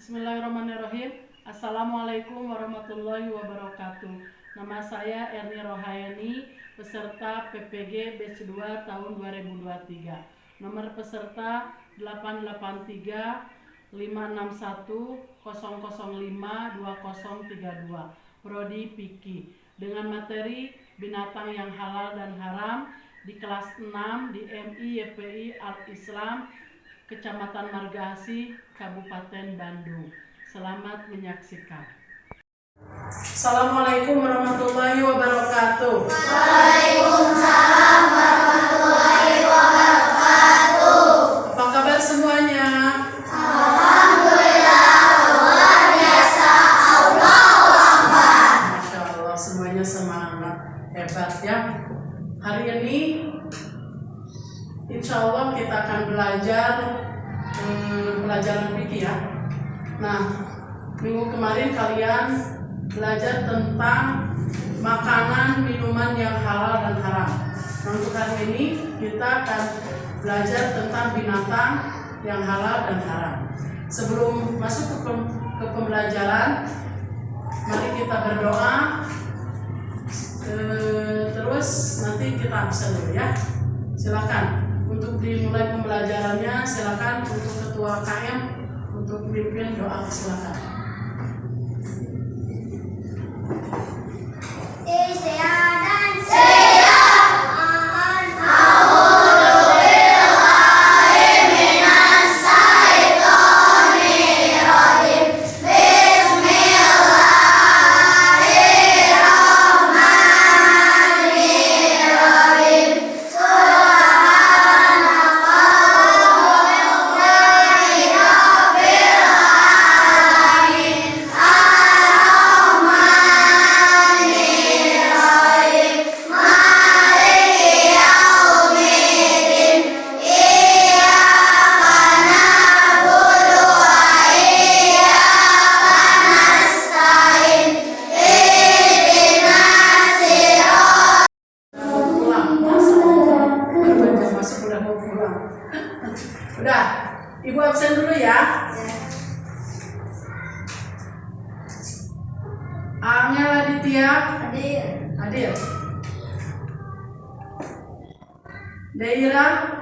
Bismillahirrahmanirrahim. Assalamualaikum warahmatullahi wabarakatuh. Nama saya Erni Rohayani, peserta PPG Batch 2 tahun 2023. Nomor peserta 883 561 005 2032. Prodi Piki. Dengan materi binatang yang halal dan haram di kelas 6 di MI YPI Al-Islam Kecamatan Margahasih, Kabupaten Bandung. Selamat menyaksikan. Assalamualaikum warahmatullahi wabarakatuh. Waalaikumsalam warahmatullahi wabarakatuh. Apa kabar semuanya? Alhamdulillah, luar biasa. Allahu Akbar. Masya Allah, semuanya semangat, hebat ya. Hari ini insya Allah kita akan belajar pelajaran fikih ya. Nah, minggu kemarin kalian belajar tentang makanan minuman yang halal dan haram. Nah, untuk hari ini kita akan belajar tentang binatang yang halal dan haram. Sebelum masuk ke pembelajaran, mari kita berdoa. Terus nanti kita absen dulu ya. Silakan. Untuk dimulai pembelajarannya, silakan untuk ketua KM untuk memimpin doa, silakan. Istiadan siap. A'udzubillahi minas syaitonir rajim. Bismillahirrahmanirrahim. Udah, Ibu absen dulu ya. Angel Aditya. Hadir. Deira.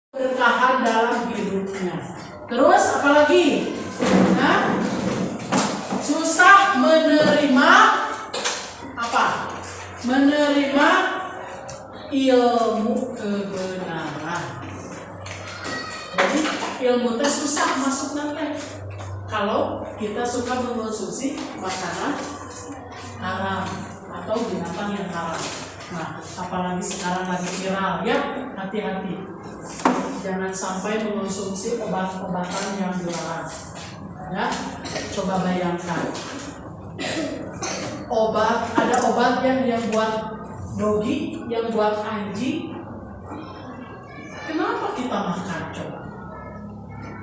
Bertahan dalam hidupnya. Terus apa lagi? Susah menerima apa? Menerima ilmu kebenaran. Jadi ilmu teh susah masuk nanti kalau kita suka mengkonsumsi makanan haram atau binatang yang haram. Nah, apalagi sekarang lagi viral ya, hati-hati. Jangan sampai mengkonsumsi obat-obatan yang dilarang. Ya, coba bayangkan. Ada obat yang buat dogi, yang buat anjing. Kenapa kita makan coba?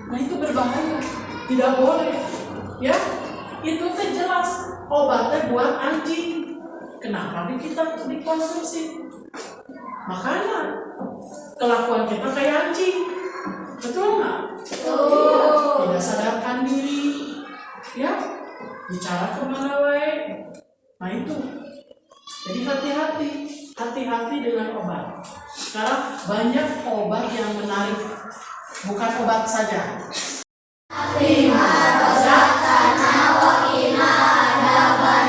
Nah, itu berbahaya, tidak boleh. Ya, itu teh jelas obatnya buat anjing. Kenapa kita dikonsumsi? Makanya kelakuan kita kayak anjing, betul nggak? Tidak sadarkan diri, ya, bicara kemana wae. Nah itu, jadi hati-hati dengan obat. Sekarang banyak obat yang menarik, bukan obat saja.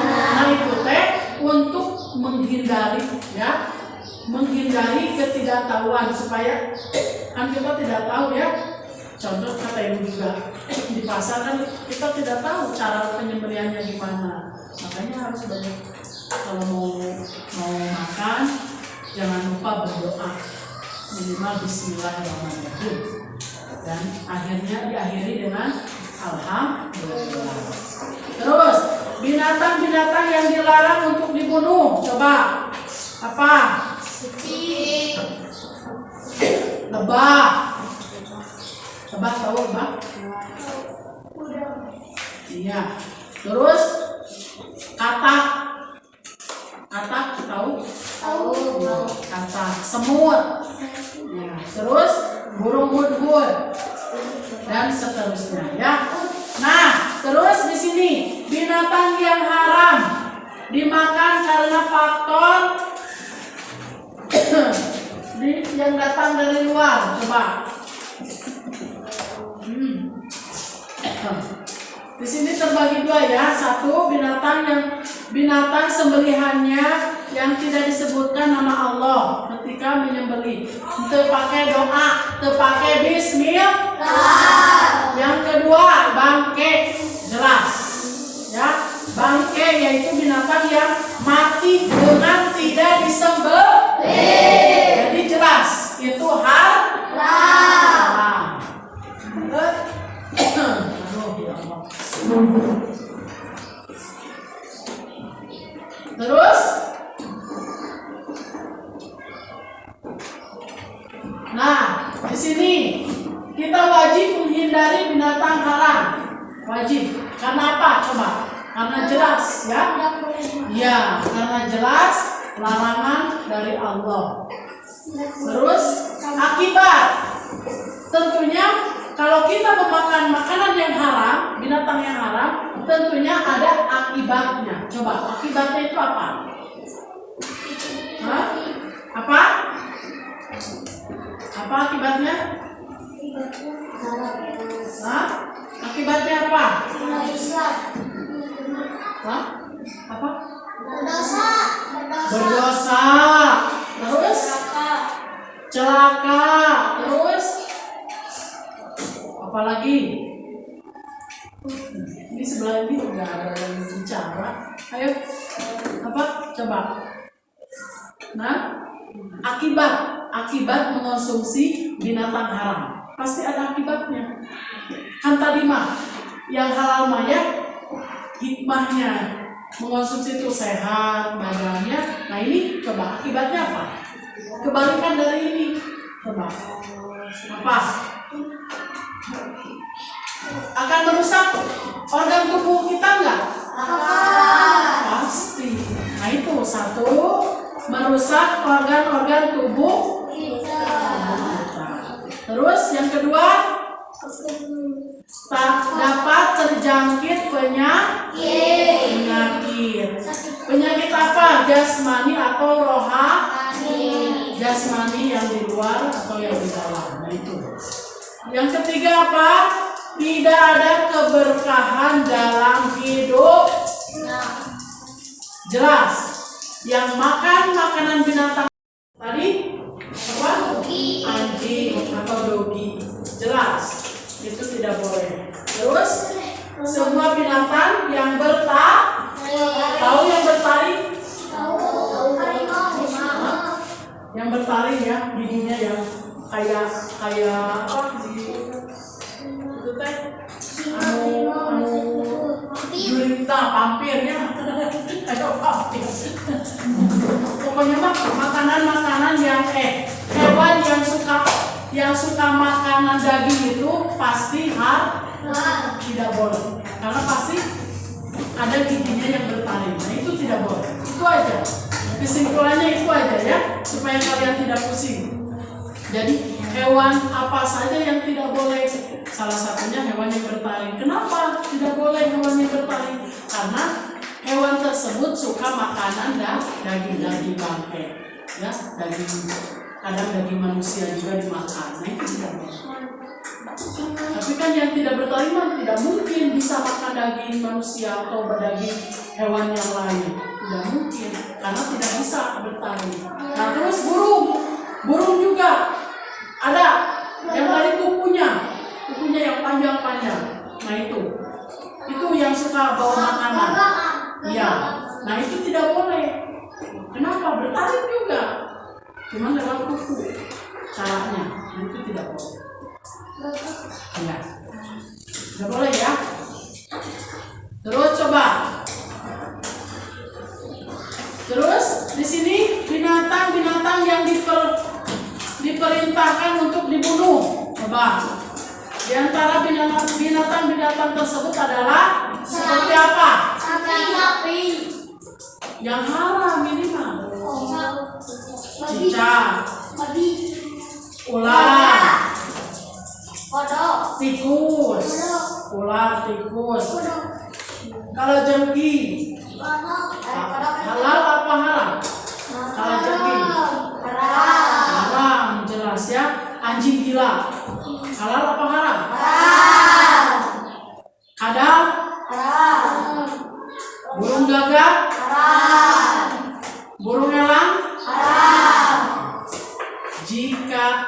Nah itu teh untuk menghindari ya, menghindari ketidaktahuan supaya kan kita tidak tahu ya. Contoh kata ibu juga di pasar kan kita tidak tahu cara penyembelihannya gimana. Makanya harus banyak kalau mau makan jangan lupa berdoa minimal Bismillahirrahmanirrahim dan akhirnya diakhiri dengan Alhamdulillah. Terus binatang-binatang yang dilarang untuk dibunuh, coba apa? Lebah. Lebah tahu lebah? Iya. Terus katak. Katak tahu? Katak. Semut. Ya. Terus burung hudhud. dan seterusnya ya. Nah, terus di sini binatang yang haram dimakan karena faktor yang datang dari luar. Coba. Di sini terbagi dua ya. Satu, binatang sembelihannya yang tidak disebutkan nama Allah ketika menyembelih. Terpakai doa, terpakai bismillah. Yang kedua, bangke, jelas. Ya, bangke yaitu binatang yang mati dengan tidak disembelih. Jadi jelas itu haram. Terus, nah di sini kita wajib menghindari binatang haram. Wajib. Karena apa? Coba. Karena jelas ya. Ya, karena jelas larangan dari Allah. Terus akibat. Tentunya kalau kita memakan makanan yang haram, binatang yang haram, tentunya ada akibatnya. Coba, akibatnya itu apa? Hah? Apa? Apa akibatnya? Hah? Akibatnya apa? Hah? Apa? Berdosa. Terus? Celaka. Terus? Apalagi? Ini sebelah ini udah ada yang bicara. Ayo, apa? Coba. Nah, akibat mengonsumsi binatang haram pasti ada akibatnya. Kan tadi mah yang halal mah ya hikmahnya mengonsumsi itu sehat badannya. Nah ini coba akibatnya apa? Kebalikan dari ini. Coba apa? Akan merusak organ tubuh kita enggak? Pasti. Nah itu satu, merusak organ-organ tubuh kita. Terus yang kedua, tak dapat terjangkit penyakit. Penyakit apa? Jasmani atau rohani? Jasmani yang di luar atau yang di dalam. Nah itu. Yang ketiga apa? Tidak ada keberkahan dalam hidup. Jelas. Yang makan makanan binatang tadi apa? Anjing atau dogi. Jelas. Itu tidak boleh. Terus semua binatang yang tahu yang bertaring? Yang bertaring ya, giginya yang kayak apa? Itu teh gurita pampirnya kayak pampir. Pokoknya mah makanan yang hewan yang suka makanan daging itu pasti tidak boleh karena pasti ada giginya yang bertaring. Nah itu tidak boleh. Itu aja kesimpulannya, itu aja ya supaya kalian tidak pusing. Jadi hewan apa saja yang tidak boleh? Salah satunya hewan yang bertaring. Kenapa tidak boleh hewan yang bertaring? Karena hewan tersebut suka makanan dan daging bangkai, ya daging, kadang daging manusia juga dimakan. Nah itu tidak boleh. Tapi kan yang tidak bertaring tidak mungkin bisa makan daging manusia atau daging hewan yang lain. Tidak mungkin karena tidak bisa bertaring. Nah terus burung juga ada yang dari kukunya yang panjang-panjang. Nah itu yang suka bawa makanan. Ya, nah itu tidak boleh. Kenapa? Bertaring juga, cuma lewat kuku caranya. Nah, itu tidak boleh. Ya, tidak boleh ya. Terus coba. Terus di sini binatang yang diperintahkan untuk dibunuh. Coba. Di antara binatang tersebut adalah seperti apa? Sapi. Yang haram ini mah. Cicak. Ular. Kodok. Tikus. Ular, tikus. Kalau jengki, halal apa haram? Kalau jengki haram, jelas ya. Anjing gila, halal apa haram? Kadal, burung gagak, burung elang. Jika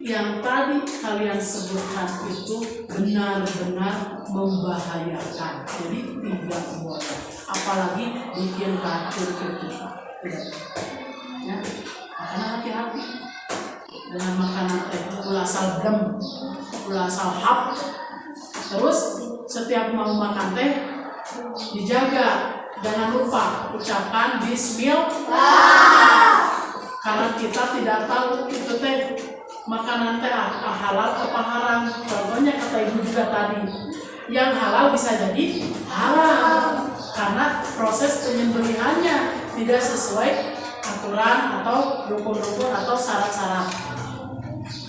yang tadi kalian sebutkan itu benar-benar membahayakan, jadi tidak boleh, apalagi bikin racun ke kita. Ya, makanya hati-hati dengan makanan ulah asal dem, ulah asal hap. Terus setiap mau makan teh dijaga, jangan lupa ucapkan bismillah, karena kita tidak tahu itu teh makanan teh apa halal apa haram. Contohnya kata ibu juga tadi, yang halal bisa jadi haram karena proses penyembelihannya tidak sesuai aturan atau rukun-rukun atau syarat-syarat.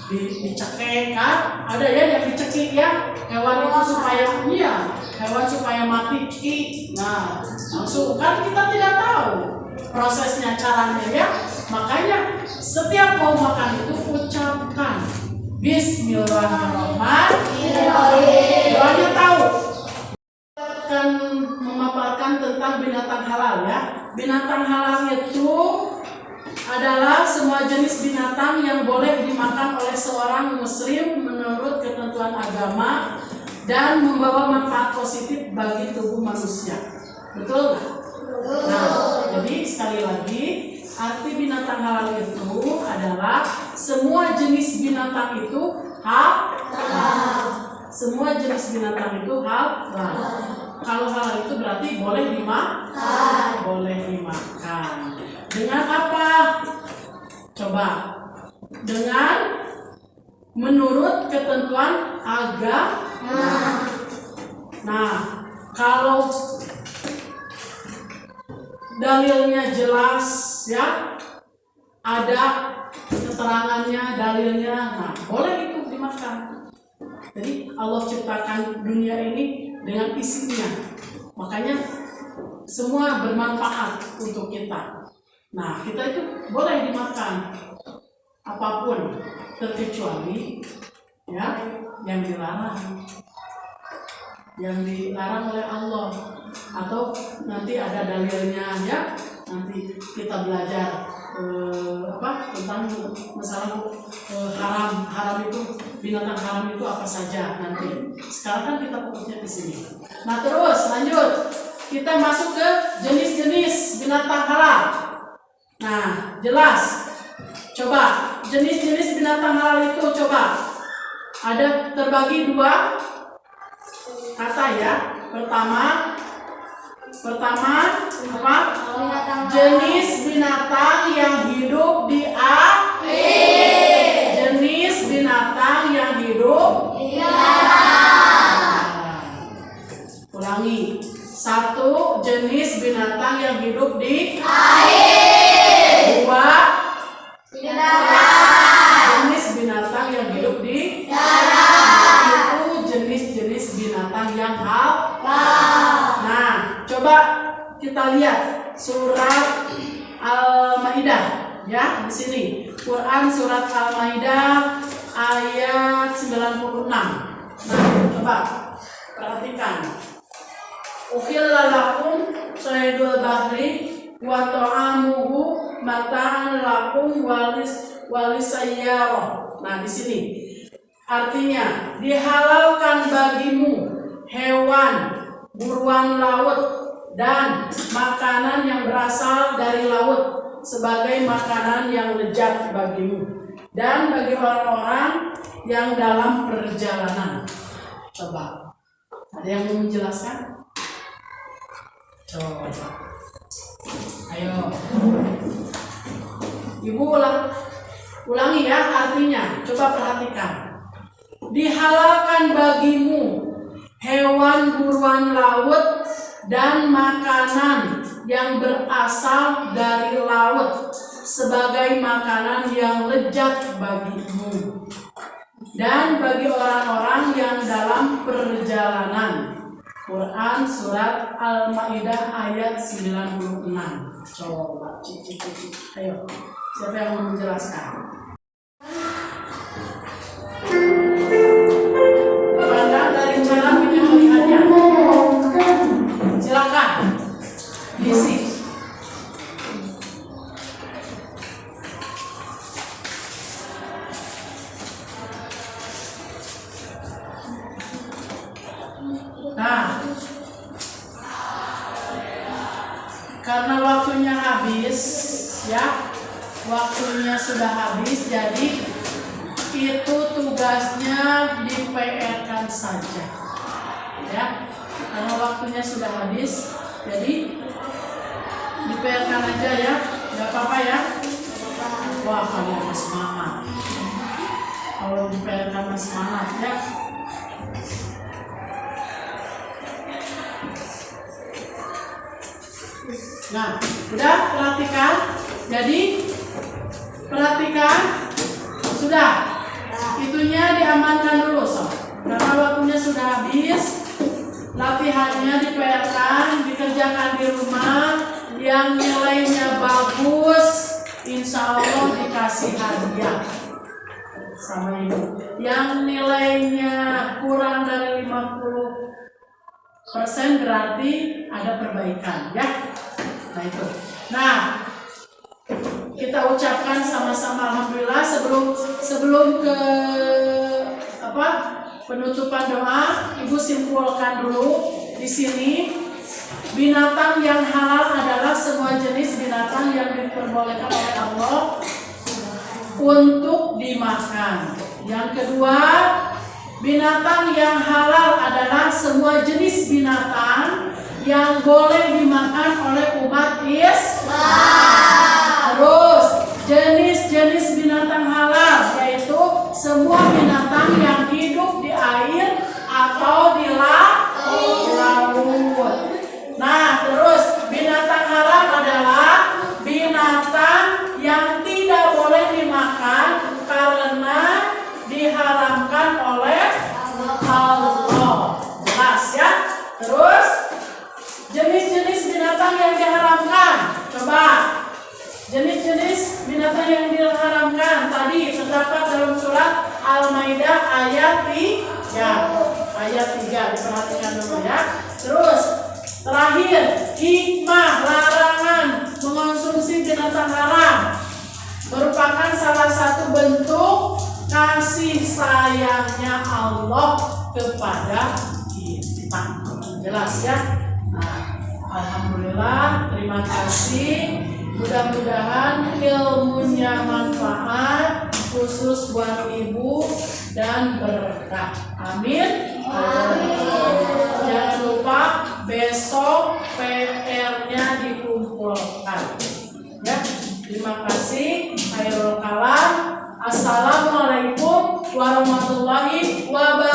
Dicekik kan, ada ya yang dicekik ya, hewan itu supaya hewan supaya mati cekik. Nah langsung kan kita tidak tahu prosesnya, caranya ya. Makanya setiap mau makan itu ucapkan bismillahirrahmanirrahim. Doanya tahu. Akan memaparkan tentang binatang halal ya. Binatang halal itu adalah semua jenis binatang yang boleh dimakan oleh seorang muslim menurut ketentuan agama dan membawa manfaat positif bagi tubuh manusia. Betul nggak? Nah, jadi sekali lagi arti binatang halal itu adalah semua jenis binatang itu halal. Semua jenis binatang itu halal. Kalau halal itu berarti boleh dimakan. Boleh dimakan. Dengan apa? Coba. Dengan menurut ketentuan agama. Nah, kalau dalilnya jelas ya, ada keterangannya, dalilnya, nah boleh itu dimakan. Jadi Allah ciptakan dunia ini dengan isinya, makanya semua bermanfaat untuk kita. Nah kita itu boleh dimakan apapun, terkecuali ya yang dilarang, yang dilarang oleh Allah, atau nanti ada dalilnya ya, nanti kita belajar tentang masalah haram itu, binatang haram itu apa saja nanti. Sekarang kan kita fokusnya di sini. Nah terus lanjut, kita masuk ke jenis-jenis binatang halal. Nah jelas, coba jenis-jenis binatang halal itu coba ada terbagi dua kata ya. Pertama apa? Jenis binatang yang hidup di air. Jenis binatang yang hidup di darat. Ulangi. Satu, jenis binatang yang hidup di air. Dua, jenis binatang yang hidup di darat. Itu jenis-jenis binatang yang halal. Nah, coba kita lihat surat Al-Maidah ya, di sini. Quran surat Al-Maidah ayat 96. Nah, coba perhatikan. Ukhilla lakum saydul bahri wa ta'amuhu mata'an lakum walisayyarah. Nah, di sini artinya dihalalkan bagimu hewan buruan laut dan makanan yang berasal dari laut sebagai makanan yang lezat bagimu dan bagi orang-orang yang dalam perjalanan. Coba, ada yang mau menjelaskan? Coba, ayo, ibu ulangi ya artinya. Coba perhatikan. Dihalalkan bagimu hewan buruan laut dan makanan yang berasal dari laut sebagai makanan yang lezat bagimu. dan bagi orang-orang yang dalam perjalanan. Quran surat Al-Maidah ayat 96. Coba cici. Ayo, siapa yang mau menjelaskan? Pandang dari cara melihatnya. Silakan. Isi. Nah, karena waktunya habis, ya, waktunya sudah habis, jadi itu tugasnya di PR-kan saja, ya, karena waktunya sudah habis, jadi di PR-kan aja ya, nggak apa-apa ya. Wah, kalian semangat. Kalau di PR-kan semangat ya. Nah, udah perhatikan. Jadi perhatikan, sudah. Itunya diamankan dulu, sob. Karena waktunya sudah habis. Latihannya diperhatikan, dikerjakan di rumah. Yang nilainya bagus, insya Allah dikasih hadiah sama ibu. Yang nilainya kurang dari 50% berarti ada perbaikan, ya. Nah itu. Nah, kita ucapkan sama-sama alhamdulillah sebelum ke penutupan doa. Ibu simpulkan dulu di sini. Binatang yang halal adalah semua jenis binatang yang diperbolehkan oleh Allah untuk dimakan. Yang kedua, binatang yang halal adalah semua jenis binatang yang boleh dimakan oleh umat Islam. Terus, jenis-jenis binatang halal yaitu semua binatang yang hidup di air atau di laut. Nah, terus binatang haram adalah binatang yang tidak boleh dimakan karena diharamkan oleh Allah. Jelas ya? Terus jenis-jenis binatang yang diharamkan. Coba. Jenis-jenis binatang yang diharamkan tadi terdapat dalam surat Al-Maidah ayat 3. Ayat 3 diperhatikan dulu ya. Terus terakhir, hikmah larangan mengonsumsi binatang haram merupakan salah satu bentuk kasih sayangnya Allah kepada kita. Jelas ya? Nah, alhamdulillah, terima kasih. Mudah-mudahan ilmunya manfaat khusus buat ibu dan berkah. Amin. Jangan lupa besok PR-nya dikumpulkan. Ya, terima kasih. Khairul kalam. Assalamualaikum warahmatullahi wabarakatuh.